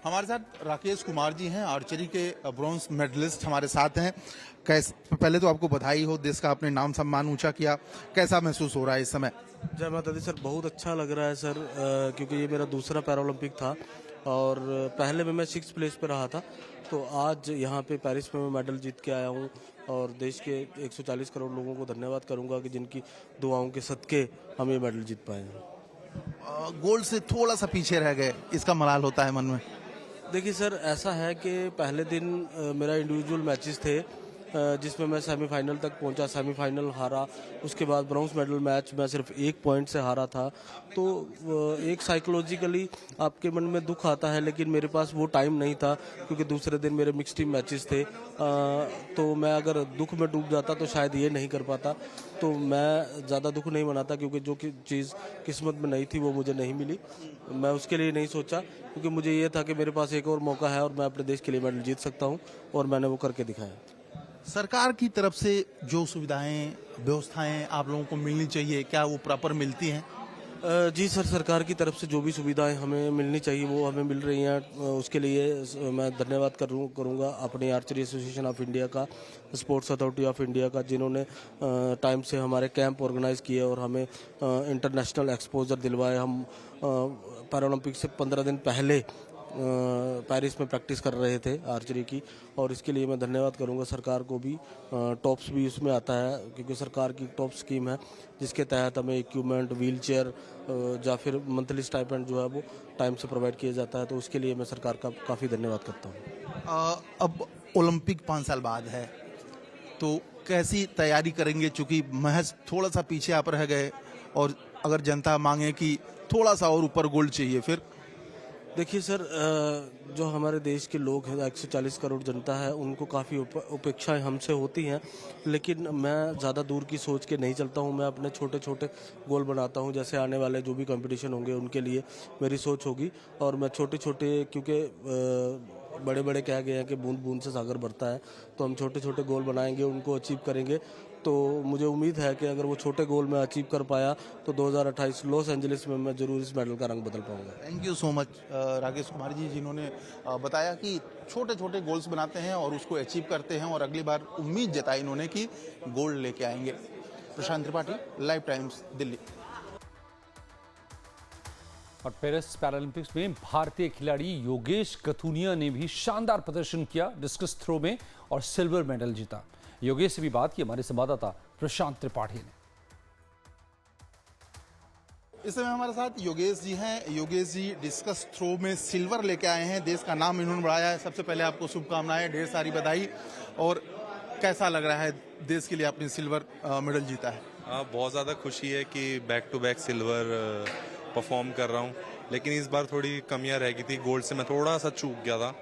हमारे साथ राकेश कुमार जी हैं, आर्चरी के ब्रॉन्ज मेडलिस्ट हमारे साथ हैं। पहले तो आपको बधाई हो, देश का आपने नाम सम्मान ऊंचा किया। कैसा महसूस हो रहा है इस समय? जय माता दी सर, बहुत अच्छा लग रहा है सर, क्योंकि ये मेरा दूसरा पैरालंपिक था और पहले में मैं 6 प्लेस पे रहा था। तो आज यहाँ पे पेरिस में मैं मेडल जीत के आया हूँ और देश के 140 करोड़ लोगों को धन्यवाद करूँगा कि जिनकी दुआओं के सदके हम ये मेडल जीत पाए हैं। गोल्ड से थोड़ा सा पीछे रह गए, इसका मलाल होता है मन में? देखिए सर, ऐसा है कि पहले दिन मेरा इंडिविजुअल मैचेस थे, जिसमें मैं सेमीफाइनल तक पहुंचा, सेमीफाइनल हारा। उसके बाद ब्रॉन्ज मेडल मैच मैं सिर्फ 1 पॉइंट से हारा था। तो एक साइकोलॉजिकली आपके मन में दुख आता है, लेकिन मेरे पास वो टाइम नहीं था क्योंकि दूसरे दिन मेरे मिक्स टीम मैचेस थे। तो मैं अगर दुख में डूब जाता तो शायद ये नहीं कर पाता। तो मैं ज़्यादा दुख नहीं मनाता क्योंकि जो चीज़ किस्मत में नहीं थी वो मुझे नहीं मिली। मैं उसके लिए नहीं सोचा क्योंकि मुझे ये था कि मेरे पास एक और मौका है और मैं अपने देश के लिए मेडल जीत सकता हूँ, और मैंने वो करके दिखाया। सरकार की तरफ से जो सुविधाएं, व्यवस्थाएं आप लोगों को मिलनी चाहिए, क्या वो प्रॉपर मिलती हैं? जी सर, सरकार की तरफ से जो भी सुविधाएं हमें मिलनी चाहिए वो हमें मिल रही हैं। उसके लिए मैं धन्यवाद करूंगा अपनी आर्चरी एसोसिएशन ऑफ इंडिया का, स्पोर्ट्स अथॉरिटी ऑफ इंडिया का, जिन्होंने टाइम से हमारे कैंप ऑर्गेनाइज किए और हमें इंटरनेशनल एक्सपोजर दिलवाए। हम पैरालंपिक से 15 दिन पहले पेरिस में प्रैक्टिस कर रहे थे आर्चरी की, और इसके लिए मैं धन्यवाद करूंगा सरकार को भी। टॉप्स भी उसमें आता है क्योंकि सरकार की टॉप स्कीम है जिसके तहत हमें इक्विपमेंट, व्हील चेयर या फिर मंथली स्टाइपेंड जो है वो टाइम से प्रोवाइड किया जाता है। तो उसके लिए मैं सरकार का काफ़ी धन्यवाद करता हूँ। अब ओलंपिक 5 साल बाद है, तो कैसी तैयारी करेंगे? चूंकि महज थोड़ा सा पीछे आप रह गए, और अगर जनता मांगे कि थोड़ा सा और ऊपर गोल्ड चाहिए, फिर? देखिए सर, जो हमारे देश के लोग हैं, 140 करोड़ जनता है, उनको काफ़ी उपेक्षाएं हमसे होती हैं, लेकिन मैं ज़्यादा दूर की सोच के नहीं चलता हूं। मैं अपने छोटे छोटे गोल बनाता हूं, जैसे आने वाले जो भी कंपटीशन होंगे उनके लिए मेरी सोच होगी। और मैं छोटे छोटे, क्योंकि बड़े बड़े कह गए हैं कि बूंद बूंद से सागर भरता है, तो हम छोटे छोटे गोल बनाएंगे, उनको अचीव करेंगे। तो मुझे उम्मीद है कि अगर वो छोटे गोल में अचीव कर पाया तो 2028 लॉस एंजलिस में मैं जरूर इस मेडल का रंग बदल पाऊंगा। Thank you so much Rakesh Kumar ji, जिन्होंने बताया कि छोटे छोटे गोल्स बनाते हैं और उसको अचीव करते हैं, और अगली बार उम्मीद जताई इन्होंने कि गोल्ड लेके आएंगे। प्रशांत त्रिपाठी, लाइव टाइम्स, दिल्ली। और पेरिस पैरालंपिक्स में भारतीय खिलाड़ी योगेश कथुनिया ने भी शानदार प्रदर्शन किया डिस्कस थ्रो में और सिल्वर मेडल जीता। योगेश से भी बात की हमारे संवाददाता प्रशांत त्रिपाठी ने। इस समय हमारे साथ योगेश जी हैं। योगेश जी डिस्कस थ्रो में सिल्वर लेके आए हैं, देश का नाम इन्होंने बढ़ाया है। सबसे पहले आपको शुभकामनाएं, ढेर सारी बधाई। और कैसा लग रहा है, देश के लिए आपने सिल्वर मेडल जीता है? बहुत ज़्यादा खुशी है कि back to back silver perform कर रहा हूँ, लेकिन इस बार थोड़ी कमियां रह गई थी। गोल्ड से मैं थोड़ा सा चूक गया था,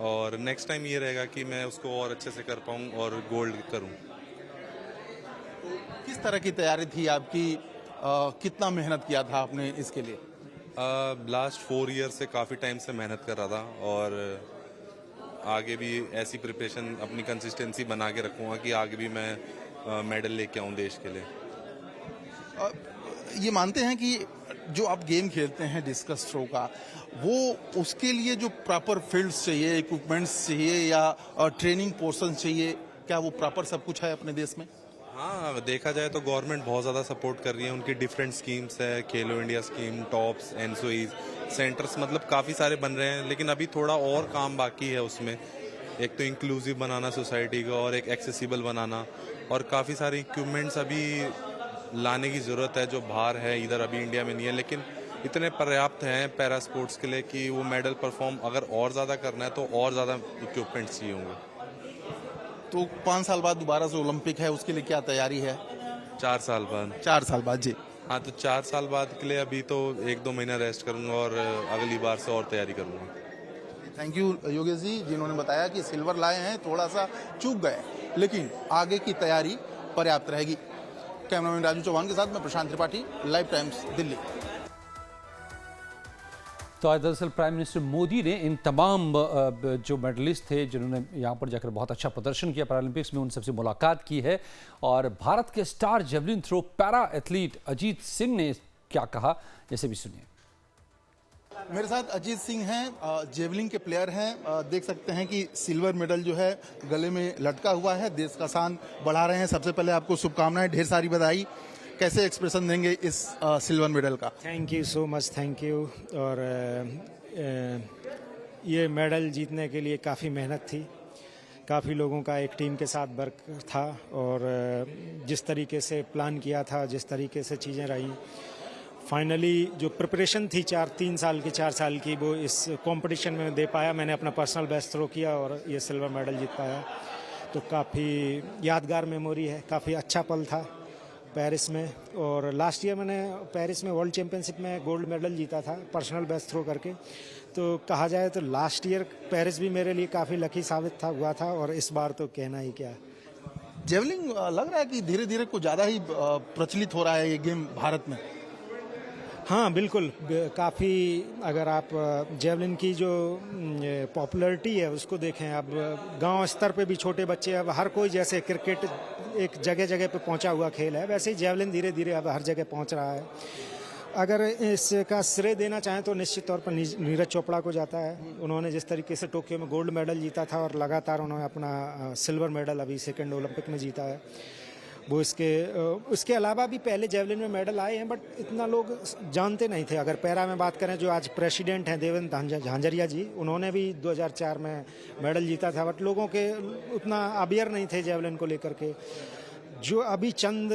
और नेक्स्ट टाइम ये रहेगा कि मैं उसको और अच्छे से कर पाऊँ और गोल्ड करूँ। किस तरह की तैयारी थी आपकी? कितना मेहनत किया था आपने इसके लिए? लास्ट 4 ईयर से काफ़ी टाइम से मेहनत कर रहा था, और आगे भी ऐसी प्रिपरेशन, अपनी कंसिस्टेंसी बना के रखूँगा कि आगे भी मैं मेडल लेके आऊँ देश के लिए। ये मानते हैं कि जो आप गेम खेलते हैं डिस्कस थ्रो का, वो उसके लिए जो प्रॉपर फील्ड्स चाहिए, इक्विपमेंट्स चाहिए, या ट्रेनिंग पोर्शन चाहिए, क्या वो प्रॉपर सब कुछ है अपने देश में? हाँ, देखा जाए तो गवर्नमेंट बहुत ज़्यादा सपोर्ट कर रही है। उनकी डिफरेंट स्कीम्स है, खेलो इंडिया स्कीम, टॉप्स, एनसोईज, सेंटर्स, मतलब काफ़ी सारे बन रहे हैं, लेकिन अभी थोड़ा और काम बाकी है उसमें। एक तो इंक्लूसिव बनाना सोसाइटी का, और एक एक्सेसिबल बनाना, और काफ़ी सारे इक्विपमेंट्स अभी लाने की ज़रूरत है जो बाहर है, इधर अभी इंडिया में नहीं है, लेकिन इतने पर्याप्त हैं पैरा स्पोर्ट्स के लिए कि वो मेडल परफॉर्म अगर और ज़्यादा करना है तो और ज़्यादा इक्विपमेंट्स चाहिए होंगे। तो 5 साल बाद दोबारा से ओलंपिक है, उसके लिए क्या तैयारी है? 4 साल बाद। 4 साल बाद, जी। हाँ, तो 4 साल बाद के लिए अभी तो 1-2 महीना रेस्ट करूँगा और अगली बार से और तैयारी करूँगा। थैंक यू योगेश जी, जिन्होंने बताया कि सिल्वर लाए हैं, थोड़ा सा चूक गए, लेकिन आगे की तैयारी पर्याप्त रहेगी। कैमरामैन राजू चौहान के साथ मैं प्रशांत त्रिपाठी, लाइव टाइम्स, दिल्ली। तो आज दरअसल प्राइम मिनिस्टर मोदी ने इन तमाम जो मेडलिस्ट थे जिन्होंने यहाँ पर जाकर बहुत अच्छा प्रदर्शन किया पैरालंपिक्स में, उन सबसे मुलाकात की है। और भारत के star javelin throw para athlete Ajit Singh ने क्या कहा, जैसे भी सुनिए। मेरे साथ अजीत सिंह हैं, जेवलिन के प्लेयर हैं। देख सकते हैं कि सिल्वर मेडल जो है गले में लटका हुआ है, देश का शान बढ़ा रहे हैं। सबसे पहले आपको शुभकामनाएं, ढेर सारी बधाई। कैसे एक्सप्रेशन देंगे इस सिल्वर मेडल का? Thank you so much, thank you. और ये मेडल जीतने के लिए काफ़ी मेहनत थी, काफ़ी लोगों का एक टीम के साथ वर्क था, और जिस तरीके से प्लान किया था, जिस तरीके से चीज़ें रही, फाइनली जो प्रिपरेशन थी 4 साल की, वो इस कंपटीशन में दे पाया। मैंने अपना पर्सनल बेस्ट थ्रो किया और ये सिल्वर मेडल जीत पाया। तो काफ़ी यादगार मेमोरी है, काफ़ी अच्छा पल था पेरिस में। और लास्ट ईयर मैंने पेरिस में वर्ल्ड चैम्पियनशिप में गोल्ड मेडल जीता था पर्सनल बेस्ट थ्रो करके। तो कहा जाए तो लास्ट ईयर पेरिस भी मेरे लिए काफ़ी लकी साबित हुआ था, और इस बार तो कहना ही क्या। जेवलिन लग रहा है कि धीरे धीरे कुछ ज़्यादा ही प्रचलित हो रहा है ये गेम भारत में। हाँ बिल्कुल, काफ़ी अगर आप जेवलिन की जो पॉपुलैरिटी है उसको देखें, अब गांव स्तर पे भी छोटे बच्चे, अब हर कोई, जैसे क्रिकेट एक जगह जगह पे पहुंचा हुआ खेल है, वैसे ही जेवलिन धीरे धीरे अब हर जगह पहुंच रहा है। अगर इसका श्रेय देना चाहें तो निश्चित तौर पर नीरज चोपड़ा को जाता है। उन्होंने जिस तरीके से टोक्यो में गोल्ड मेडल जीता था, और लगातार उन्होंने अपना सिल्वर मेडल अभी सेकेंड ओलंपिक में जीता है। वो उसके अलावा भी पहले जेवलिन में मेडल आए हैं, बट इतना लोग जानते नहीं थे। अगर पैरा में बात करें, जो आज प्रेसिडेंट हैं देवेंद्र झांझरिया जी, उन्होंने भी 2004 में मेडल जीता था, बट लोगों के उतना अवेयर नहीं थे जेवलिन को लेकर के। जो अभी चंद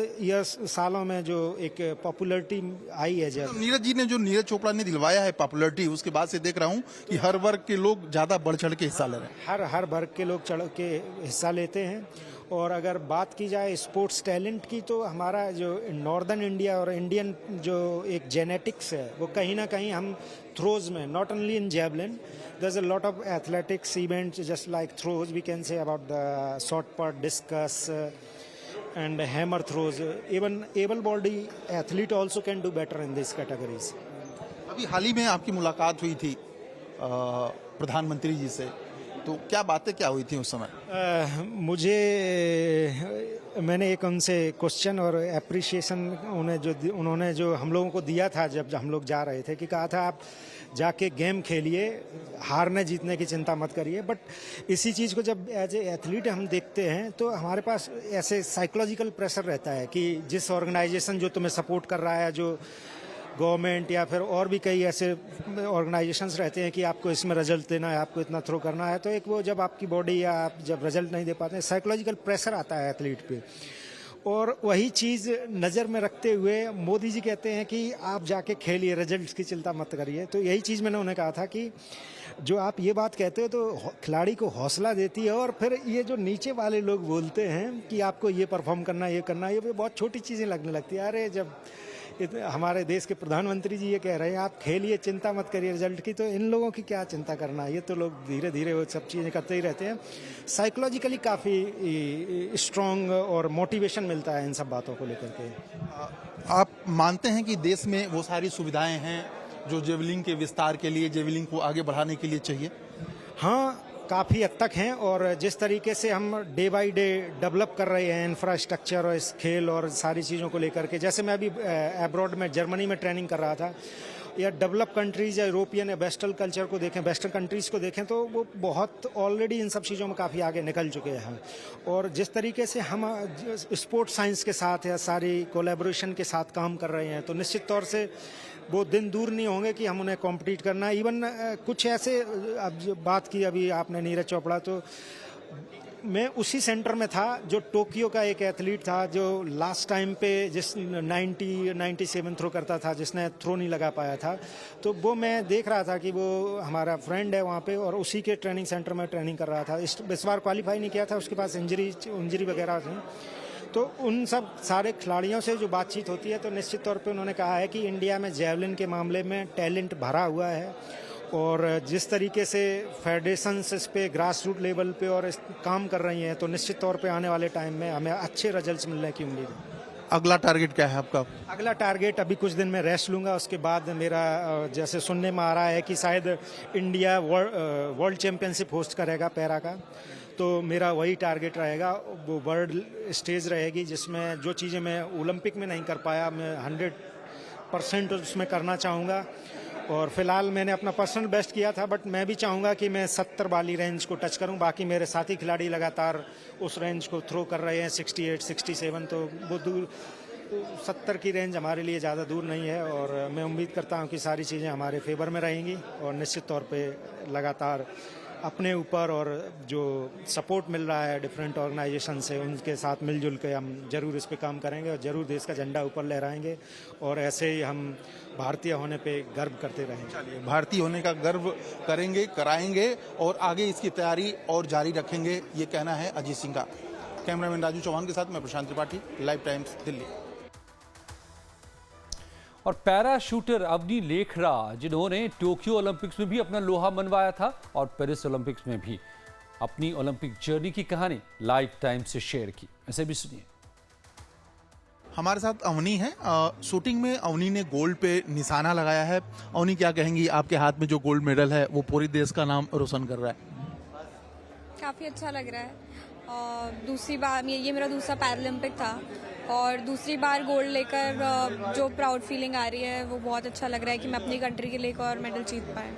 सालों में जो एक पॉपुलैरिटी आई है जेवलिन, नीरज जी ने, जो नीरज चोपड़ा ने दिलवाया है पॉपुलैरिटी, उसके बाद से देख रहा हूँ कि हर वर्ग के लोग ज़्यादा बढ़ चढ़ के हिस्सा ले रहे हैं। हर वर्ग के लोग चढ़ के हिस्सा लेते हैं। और अगर बात की जाए स्पोर्ट्स टैलेंट की, तो हमारा जो नॉर्दर्न इंडिया और इंडियन जो एक जेनेटिक्स है, वो कहीं ना कहीं हम थ्रोज में, not only in javelin, there's a lot of athletics events just like throws, we can say about the short put, discus, and hammer throws. Even able body athlete also can do better in these categories. अभी हाल ही में आपकी मुलाकात हुई थी प्रधानमंत्री जी से, तो क्या बातें क्या हुई थी उस समय? मैंने एक उनसे क्वेश्चन और एप्रिसिएशन उन्होंने जो हम लोगों को दिया था जब हम लोग जा रहे थे, कि कहा था आप जाके गेम खेलिए, हारने जीतने की चिंता मत करिए। बट इसी चीज़ को जब एज ए एथलीट हम देखते हैं, तो हमारे पास ऐसे साइकोलॉजिकल प्रेशर रहता है कि जिस ऑर्गेनाइजेशन जो तुम्हें सपोर्ट कर रहा है, जो गवर्नमेंट या फिर और भी कई ऐसे ऑर्गेनाइजेशंस रहते हैं कि आपको इसमें रिजल्ट देना है, आपको इतना थ्रो करना है, तो एक वो जब आपकी बॉडी या आप जब रिजल्ट नहीं दे पाते हैं, साइकोलॉजिकल प्रेशर आता है एथलीट पे। और वही चीज़ नज़र में रखते हुए मोदी जी कहते हैं कि आप जाके खेलिए, रिजल्ट्स की चिंता मत करिए। तो यही चीज़ मैंने उन्हें कहा था कि जो आप ये बात कहते हो तो खिलाड़ी को हौसला देती है, और फिर ये जो नीचे वाले लोग बोलते हैं कि आपको ये परफॉर्म करना, ये करना, ये बहुत छोटी चीज़ें लगने लगती है। अरे जब हमारे देश के प्रधानमंत्री जी ये कह रहे हैं आप खेलिए, चिंता मत करिए रिजल्ट की, तो इन लोगों की क्या चिंता करना। ये तो लोग धीरे धीरे वो सब चीज़ें करते ही रहते हैं। साइकोलॉजिकली काफ़ी स्ट्रॉन्ग और मोटिवेशन मिलता है इन सब बातों को लेकर के। आप मानते हैं कि देश में वो सारी सुविधाएं हैं जो जेवलिन के विस्तार के लिए, जेवलिन को आगे बढ़ाने के लिए चाहिए? हाँ, काफ़ी हद तक हैं। और जिस तरीके से हम डे बाय डे डेवलप कर रहे हैं इंफ्रास्ट्रक्चर और इस खेल और सारी चीज़ों को लेकर के, जैसे मैं अभी अब्रॉड में जर्मनी में ट्रेनिंग कर रहा था, या डेवलप कंट्रीज़ या यूरोपियन या वेस्टर्न कल्चर को देखें, वेस्टर्न कंट्रीज़ को देखें, तो वो बहुत ऑलरेडी इन सब चीज़ों में काफ़ी आगे निकल चुके हैं। और जिस तरीके से हम स्पोर्ट्स साइंस के साथ या सारी कोलैबोरेशन के साथ काम कर रहे हैं, तो निश्चित तौर से वो दिन दूर नहीं होंगे कि हम उन्हें कॉम्पिटिट करना है। इवन कुछ ऐसे, अब बात की अभी आपने नीरज चोपड़ा, तो मैं उसी सेंटर में था जो टोक्यो का एक एथलीट था जो लास्ट टाइम पे जिस 97 थ्रो करता था, जिसने थ्रो नहीं लगा पाया था। तो वो मैं देख रहा था कि वो हमारा फ्रेंड है वहाँ पे, और उसी के ट्रेनिंग सेंटर में ट्रेनिंग कर रहा था। इस बार क्वालिफाई नहीं किया था, उसके पास इंजरी वगैरह थी। तो उन सब सारे खिलाड़ियों से जो बातचीत होती है, तो निश्चित तौर पे उन्होंने कहा है कि इंडिया में जेवलिन के मामले में टैलेंट भरा हुआ है, और जिस तरीके से फेडरेशंस इस पे ग्रास रूट लेवल पे और काम कर रही हैं, तो निश्चित तौर पे आने वाले टाइम में हमें अच्छे रिजल्ट्स मिलने की उम्मीद है। अगला टारगेट क्या है आपका? अगला टारगेट, अभी कुछ दिन में रेस्ट लूँगा, उसके बाद मेरा जैसे सुनने में आ रहा है कि शायद इंडिया वर्ल्ड चैम्पियनशिप होस्ट करेगा पैरा का, तो मेरा वही टारगेट रहेगा। वो वर्ल्ड स्टेज रहेगी जिसमें जो चीज़ें मैं ओलंपिक में नहीं कर पाया, मैं 100% उसमें करना चाहूँगा। और फिलहाल मैंने अपना पर्सनल बेस्ट किया था, बट मैं भी चाहूँगा कि मैं 70 वाली रेंज को टच करूँ। बाकी मेरे साथी खिलाड़ी लगातार उस रेंज को थ्रो कर रहे हैं, 68, 67, तो वो दूर, तो 70 की रेंज हमारे लिए ज़्यादा दूर नहीं है। और मैं उम्मीद करता हूँ कि सारी चीज़ें हमारे फेवर में रहेंगी और निश्चित तौर पे लगातार अपने ऊपर और जो सपोर्ट मिल रहा है डिफरेंट ऑर्गेनाइजेशन से, उनके साथ मिलजुल के हम जरूर इस पे काम करेंगे और ज़रूर देश का झंडा ऊपर लहराएंगे और ऐसे ही हम भारतीय होने पे गर्व करते रहेंगे। भारतीय होने का गर्व करेंगे, कराएंगे और आगे इसकी तैयारी और जारी रखेंगे, ये कहना है अजीत सिंह का। कैमरामैन राजू चौहान के साथ मैं प्रशांत त्रिपाठी, लाइव टाइम्स, दिल्ली। और पैरा शूटर अवनी लेखरा, जिन्होंने टोक्यो ओलंपिक्स में भी अपना लोहा मनवाया था और पेरिस ओलंपिक्स में भी अपनी ओलंपिक जर्नी की कहानी लाइव टाइम से शेयर की, ऐसे भी सुनिए। हमारे साथ अवनी है। शूटिंग में अवनी ने गोल्ड पे निशाना लगाया है। अवनी, क्या कहेंगी, आपके हाथ में जो गोल्ड मेडल है वो पूरे देश का नाम रोशन कर रहा है? काफ़ी अच्छा लग रहा है। और दूसरी बार ये मेरा दूसरा पैरालंपिक था और दूसरी बार गोल्ड लेकर जो प्राउड फीलिंग आ रही है वो बहुत अच्छा लग रहा है कि मैं अपनी कंट्री के लिए एक और मेडल जीत पाए।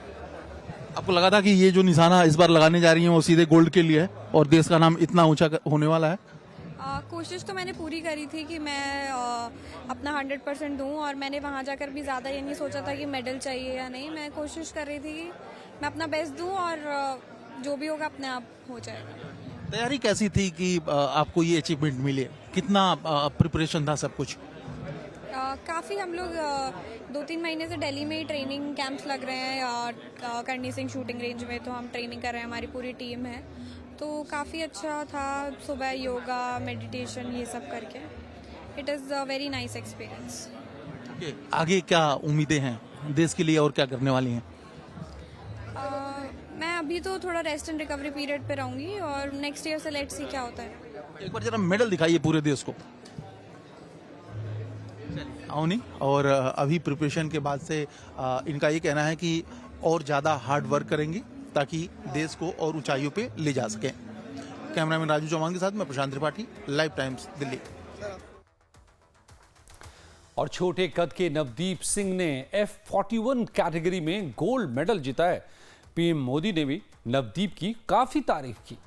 आपको लगा था कि ये जो निशाना इस बार लगाने जा रही है वो सीधे गोल्ड के लिए है और देश का नाम इतना ऊंचा होने वाला है? कोशिश तो मैंने पूरी करी थी कि मैं अपना 100% दूं और मैंने वहां जाकर भी ज़्यादा ये नहीं सोचा था कि मेडल चाहिए या नहीं। मैं कोशिश कर रही थी कि मैं अपना बेस्ट दूं और जो भी होगा अपने आप हो जाएगा। तैयारी कैसी थी कि आपको ये अचीवमेंट मिले? कितना प्रिपरेशन था सब कुछ? काफ़ी हम लोग 2-3 महीने से दिल्ली में ही ट्रेनिंग कैंप्स लग रहे हैं करनी सिंह शूटिंग रेंज में, तो हम ट्रेनिंग कर रहे हैं, हमारी पूरी टीम है, तो काफ़ी अच्छा था। सुबह योगा, मेडिटेशन, ये सब करके it is a very nice experience. आगे क्या उम्मीदें हैं देश के लिए और क्या करने वाली हैं? मैं अभी तो थोड़ा रेस्ट एंड रिकवरी पीरियड पे रहूंगी और नेक्स्ट ईयर से लेट्स सी क्या होता है। एक बार जरा मेडल दिखाइए पूरे देश को। अवनी, और अभी प्रिपरेशन के बाद से इनका ये कहना है कि और ज़्यादा हार्ड वर्क करेंगी ताकि देश को और ऊंचाइयों पे ले जा सकें। कैमरामैन राजू चौहान के साथ मैं प्रशांत त्रिपाठी, लाइव टाइम्स, दिल्ली। और छोटे कद के नवदीप सिंह ने F41 कैटेगरी में गोल्ड मेडल जीता है। पीएम मोदी ने भी नवदीप की काफी तारीफ की।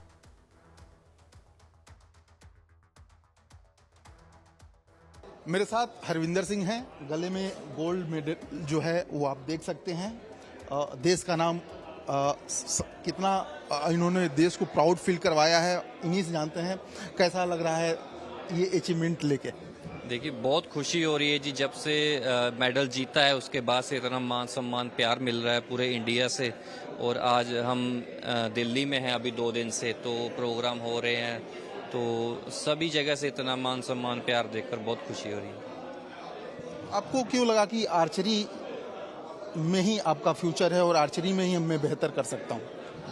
मेरे साथ हरविंदर सिंह हैं, गले में गोल्ड मेडल जो है वो आप देख सकते हैं। देश का नाम कितना इन्होंने देश को प्राउड फील करवाया है, इन्हीं से जानते हैं कैसा लग रहा है ये अचीवमेंट लेके। देखिए, बहुत खुशी हो रही है जी, जब से मेडल जीता है उसके बाद से इतना मान सम्मान प्यार मिल रहा है पूरे इंडिया से। और आज हम दिल्ली में हैं अभी 2 दिन से, तो प्रोग्राम हो रहे हैं, तो सभी जगह से इतना मान सम्मान प्यार देखकर बहुत खुशी हो रही है। आपको क्यों लगा कि आर्चरी में ही आपका फ्यूचर है और आर्चरी में ही मैं बेहतर कर सकता हूँ?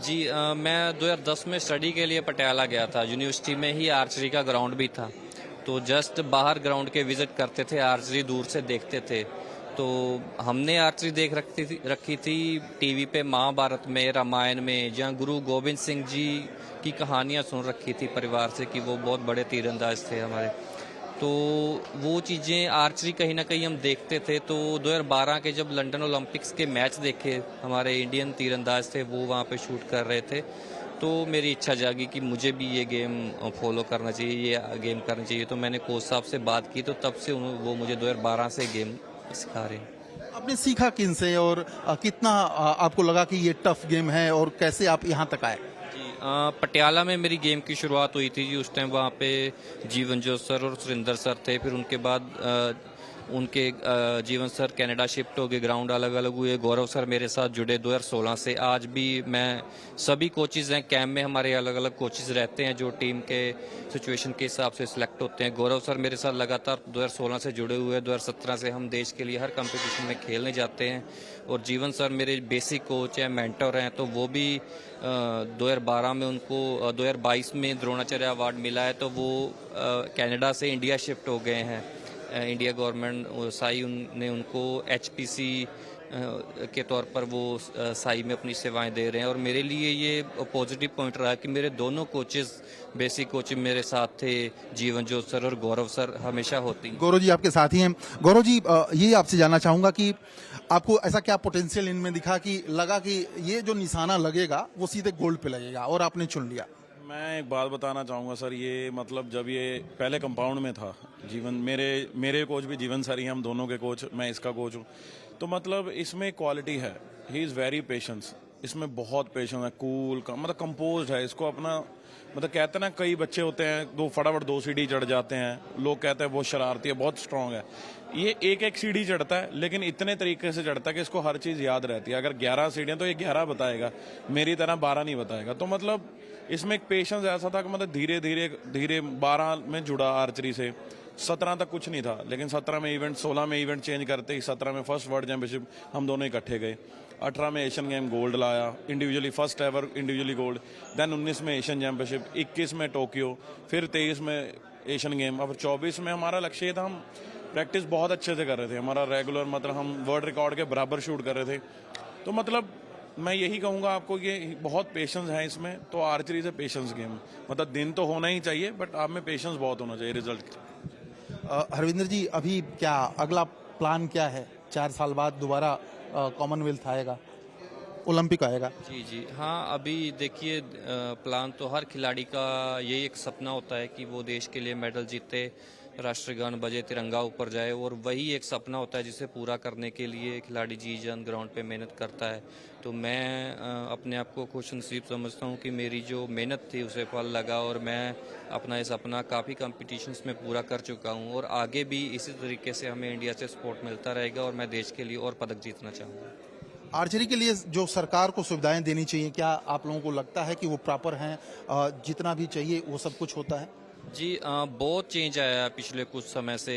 जी, मैं 2010 में स्टडी के लिए पटियाला गया था। यूनिवर्सिटी में ही आर्चरी का ग्राउंड भी था, तो जस्ट बाहर ग्राउंड के विजिट करते थे, आर्चरी दूर से देखते थे। तो हमने आर्चरी देख रखी थी टीवी पे, महाभारत में, रामायण में, जहाँ गुरु गोविंद सिंह जी की कहानियाँ सुन रखी थी परिवार से कि वो बहुत बड़े तीरंदाज थे हमारे। तो वो चीज़ें आर्चरी कहीं ना कहीं हम देखते थे। तो 2012 के जब लंदन ओलंपिक्स के मैच देखे, हमारे इंडियन तीरंदाज थे वो वहाँ पे शूट कर रहे थे, तो मेरी इच्छा जागी कि मुझे भी ये गेम फॉलो करना चाहिए, ये गेम करना चाहिए। तो मैंने कोच साहब से बात की, तो तब से वो मुझे 2012 से गेम सिखा रहे हैं। आपने सीखा किन से और कितना आपको लगा कि ये टफ गेम है और कैसे आप यहाँ तक आए? जी, पटियाला में मेरी गेम की शुरुआत हुई थी जी। उस टाइम वहाँ पे जीवन जोत सर और सुरेंद्र सर थे। फिर उनके बाद उनके जीवन सर कनाडा शिफ्ट हो गए, ग्राउंड अलग अलग हुए। गौरव सर मेरे साथ जुड़े 2016 से। आज भी मैं, सभी कोचेज हैं कैंप में, हमारे अलग अलग कोचेज रहते हैं जो टीम के सिचुएशन के हिसाब से सिलेक्ट होते हैं। गौरव सर मेरे साथ लगातार 2016 से जुड़े हुए हैं। 2017 से हम देश के लिए हर कंपटीशन में खेलने जाते हैं। और जीवन सर मेरे बेसिक कोच हैं, मेंटर हैं, तो वो भी 2012 में उनको 2022 में द्रोणाचार्य अवार्ड मिला है, तो वो कनाडा से इंडिया शिफ्ट हो गए हैं। इंडिया गवर्नमेंट साई ने उनको HPC के तौर पर वो साई में अपनी सेवाएं दे रहे हैं और मेरे लिए ये पॉजिटिव पॉइंट रहा कि मेरे दोनों कोचेस बेसिक कोचिंग मेरे साथ थे, जीवन जोत सर और गौरव सर हमेशा होती हैं। गौरव जी आपके साथी हैं। गौरव जी ये आपसे जानना चाहूंगा कि आपको ऐसा क्या पोटेंशियल इनमें दिखा कि लगा कि ये जो निशाना लगेगा वो सीधे गोल्ड पे लगेगा और आपने चुन लिया? मैं एक बात बताना चाहूँगा सर, ये मतलब जब ये पहले कंपाउंड में था, जीवन मेरे कोच भी जीवन सर ही, हम दोनों के कोच, मैं इसका कोच हूँ, तो मतलब इसमें क्वालिटी है। ही इज़ वेरी पेशेंस, इसमें बहुत पेशेंस है, कूल मतलब कंपोज है। इसको अपना मतलब कहते हैं ना, कई बच्चे होते हैं दो फटाफट 2 सीढ़ी चढ़ जाते हैं, लोग कहते हैं बहुत शरारती है, बहुत स्ट्रांग है। ये एक सीढ़ी चढ़ता है लेकिन इतने तरीके से चढ़ता है कि इसको हर चीज़ याद रहती है। अगर 11 सीढ़ियाँ तो ये 11 बताएगा, मेरी तरह 12 नहीं बताएगा। तो मतलब इसमें एक पेशेंस ऐसा था कि मतलब धीरे धीरे 12 में जुड़ा आर्चरी से, 17 तक कुछ नहीं था, लेकिन 17 में इवेंट, 16 में इवेंट चेंज करते ही 17 में फर्स्ट वर्ल्ड चैंपियनशिप हम दोनों इकट्ठे गए, 18 में एशियन गेम गोल्ड लाया individually, first ever individually gold, then 19 में एशियन चैंपियनशिप, 21 में टोक्यो, फिर 23 में एशियन गेम, अब 24 में हमारा लक्ष्य ये था, हम प्रैक्टिस बहुत अच्छे से कर रहे थे, हमारा रेगुलर मतलब हम वर्ल्ड रिकॉर्ड के बराबर शूट कर रहे थे। तो मतलब मैं यही कहूँगा आपको कि बहुत पेशेंस है इसमें। तो आर्चरी से पेशेंस गेम, मतलब दिन तो होना ही चाहिए बट आप में पेशेंस बहुत होना चाहिए रिजल्ट के। हरविंदर जी अभी क्या अगला प्लान क्या है? 4 साल बाद दोबारा कॉमनवेल्थ आएगा, ओलंपिक आएगा? जी हाँ, अभी देखिए प्लान तो हर खिलाड़ी का यही एक सपना होता है कि वो देश के लिए मेडल जीते, राष्ट्रगान बजे, तिरंगा ऊपर जाए, और वही एक सपना होता है जिसे पूरा करने के लिए खिलाड़ी जी जान ग्राउंड पे मेहनत करता है। तो मैं अपने आप को खुश नसीब समझता हूँ कि मेरी जो मेहनत थी उसे फल लगा और मैं अपना ये सपना काफ़ी कॉम्पिटिशन्स में पूरा कर चुका हूँ और आगे भी इसी तरीके से हमें इंडिया से सपोर्ट मिलता रहेगा और मैं देश के लिए और पदक जीतना चाहूँगा। आर्चरी के लिए जो सरकार को सुविधाएं देनी चाहिए, क्या आप लोगों को लगता है कि वो प्रॉपर हैं? जितना भी चाहिए वो सब कुछ होता है? जी बहुत चेंज आया है पिछले कुछ समय से।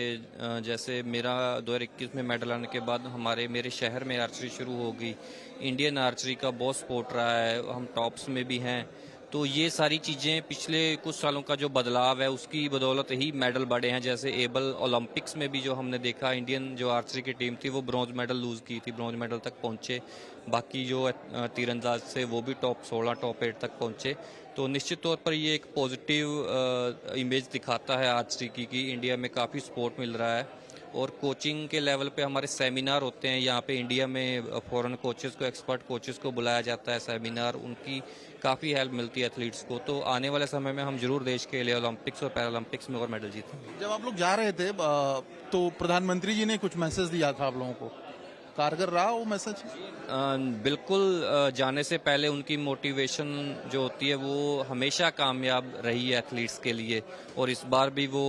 जैसे मेरा 2021 में मेडल आने के बाद मेरे शहर में आर्चरी शुरू हो गई। इंडियन आर्चरी का बहुत सपोर्ट रहा है, हम टॉप्स में भी हैं। तो ये सारी चीज़ें पिछले कुछ सालों का जो बदलाव है उसकी बदौलत ही मेडल बढ़े हैं। जैसे एबल ओलंपिक्स में भी जो हमने देखा, इंडियन जो आर्चरी की टीम थी वो ब्रॉन्ज मेडल लूज़ की थी, ब्रॉन्ज मेडल तक पहुंचे। बाकी जो तीरंदाज से वो भी टॉप 16 टॉप 8 तक पहुंचे। तो निश्चित तौर पर ये एक पॉजिटिव इमेज दिखाता है आर्चरी की कि इंडिया में काफ़ी सपोर्ट मिल रहा है। और कोचिंग के लेवल पे हमारे सेमिनार होते हैं यहाँ पे इंडिया में, फॉरेन कोचेस को, एक्सपर्ट कोचेस को बुलाया जाता है सेमिनार, उनकी काफ़ी हेल्प मिलती है एथलीट्स को। तो आने वाले समय में हम जरूर देश के लिए ओलंपिक्स और पैरालंपिक्स में और मेडल जीतेंगे। जब आप लोग जा रहे थे तो प्रधानमंत्री जी ने कुछ मैसेज दिया था आप लोगों को, कारगर रहा वो मैसेज? बिल्कुल, जाने से पहले उनकी मोटिवेशन जो होती है वो हमेशा कामयाब रही है एथलीट्स के लिए। और इस बार भी वो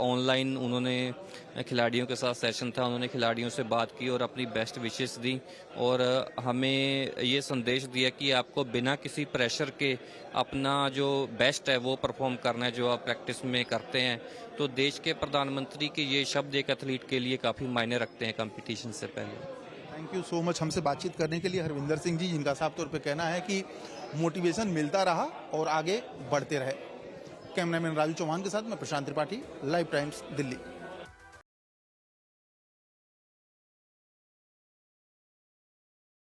ऑनलाइन उन्होंने खिलाड़ियों के साथ सेशन था, उन्होंने खिलाड़ियों से बात की और अपनी बेस्ट विशेस दी और हमें ये संदेश दिया कि आपको बिना किसी प्रेशर के अपना जो बेस्ट है वो परफॉर्म करना है जो आप प्रैक्टिस में करते हैं। तो देश के प्रधानमंत्री के ये शब्द एक एथलीट के लिए काफ़ी मायने रखते हैं कंपटीशन से पहले। थैंक यू सो मच हमसे बातचीत करने के लिए हरविंदर सिंह जी, जिनका साफ तौर पे कहना है कि मोटिवेशन मिलता रहा और आगे बढ़ते रहे। कैमरामैन राजू चौहान के साथ मैं प्रशांत त्रिपाठी, लाइव टाइम्स, दिल्ली।